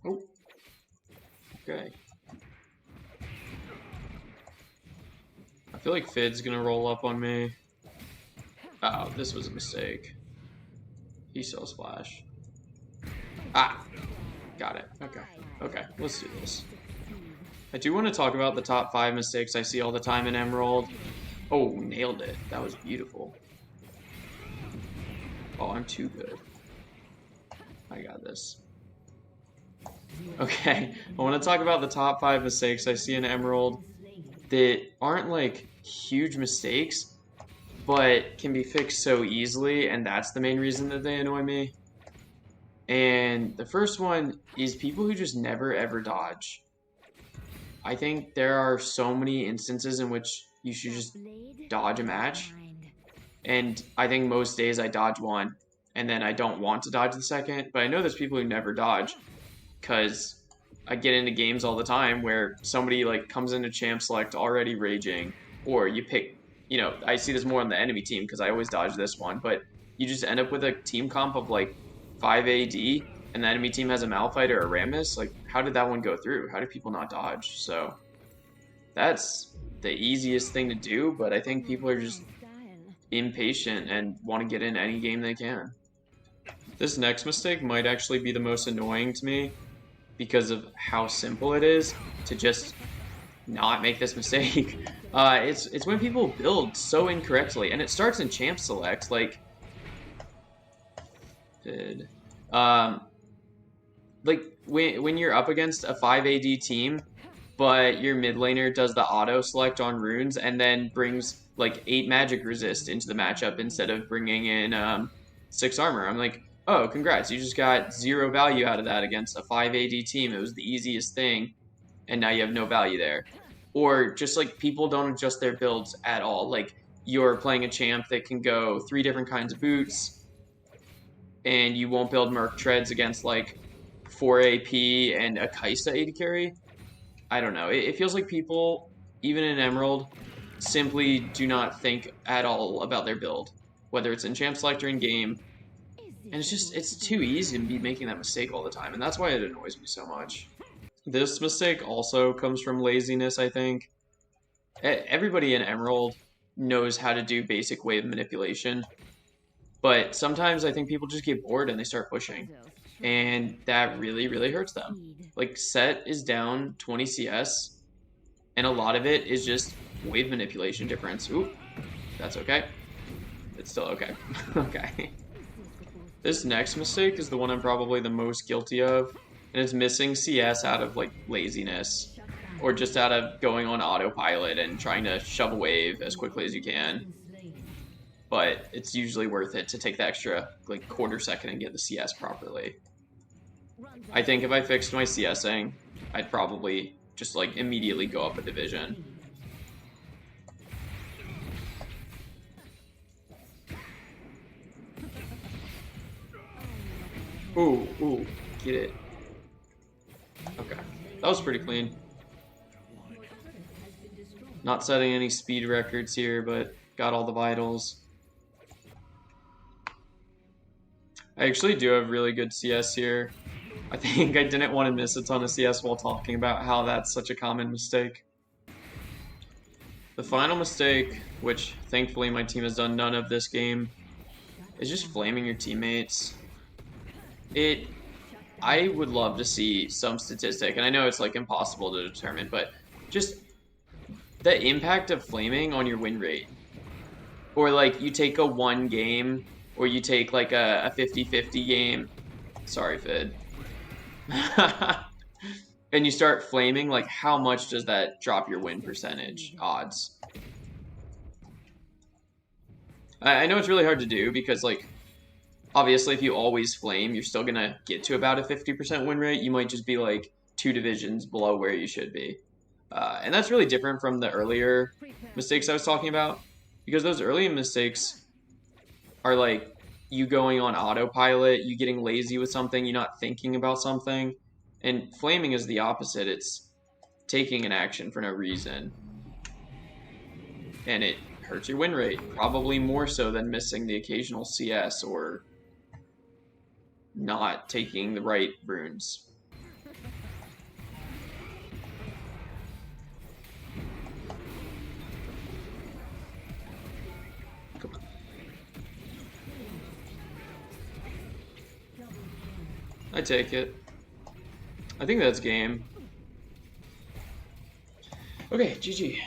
Oh. Okay. I feel like Fid's gonna roll up on me. Oh, this was a mistake. He saw Splash. Ah! Got it. Okay. Okay, let's do this. I do want to talk about the top 5 mistakes I see all the time in Emerald. Oh, nailed it. That was beautiful. Oh, I'm too good. I got this. Okay, I want to talk about the top 5 mistakes I see in Emerald that aren't like huge mistakes, but can be fixed so easily, and that's the main reason that they annoy me. And the first one is people who just never ever dodge. I think there are so many instances in which you should just dodge a match, and I think most days I dodge one, and then I don't want to dodge the second, but I know there's people who never dodge, because I get into games all the time where somebody like comes into champ select already raging, or you pick, you know, I see this more on the enemy team because I always dodge this one, but you just end up with a team comp of like 5 AD, and the enemy team has a Malphite or a Rammus. Like, how did that one go through? How do people not dodge? So that's the easiest thing to do, but I think people are just impatient and want to get in any game they can. This next mistake might actually be the most annoying to me because of how simple it is to just not make this mistake. It's when people build so incorrectly, and it starts in champ select. Like when you're up against a 5 AD team, but your mid laner does the auto select on runes and then brings like 8 magic resist into the matchup instead of bringing in 6 armor. I'm like, oh, congrats, you just got 0 value out of that against a 5 AD team. It was the easiest thing, and now you have no value there. Or just like people don't adjust their builds at all. Like you're playing a champ that can go 3 different kinds of boots, and you won't build Merc Treads against like 4 AP and a Kaisa AD carry. I don't know. It feels like people, even in Emerald, simply do not think at all about their build, whether it's in champ select or in game. And it's too easy to be making that mistake all the time, and that's why it annoys me so much. This mistake also comes from laziness, I think. Everybody in Emerald knows how to do basic wave manipulation, but sometimes I think people just get bored and they start pushing, and that really, really hurts them. Like, Set is down 20 CS, and a lot of it is just wave manipulation difference. Ooh, that's okay. It's still okay. Okay. This next mistake is the one I'm probably the most guilty of, and it's missing CS out of like laziness, or just out of going on autopilot and trying to shove a wave as quickly as you can. But it's usually worth it to take the extra like quarter second and get the CS properly. I think if I fixed my CSing, I'd probably just like immediately go up a division. Ooh, ooh, get it. Okay, that was pretty clean. Not setting any speed records here, but got all the vitals. I actually do have really good CS here. I think I didn't want to miss a ton of CS while talking about how that's such a common mistake. The final mistake, which thankfully my team has done none of this game, is just flaming your teammates. I would love to see some statistic, and I know it's like impossible to determine, but just the impact of flaming on your win rate. Or like you take a 1 game, or you take like a 50-50 game. Sorry, Fid. And you start flaming, like how much does that drop your win percentage odds? I know it's really hard to do because like obviously if you always flame, you're still gonna get to about a 50% win rate. You might just be like 2 divisions below where you should be. And that's really different from the earlier mistakes I was talking about, because those early mistakes are like you going on autopilot, you getting lazy with something, you not thinking about something. And flaming is the opposite. It's taking an action for no reason. And it hurts your win rate, probably more so than missing the occasional CS or not taking the right runes. I take it. I think that's game. Okay, GG.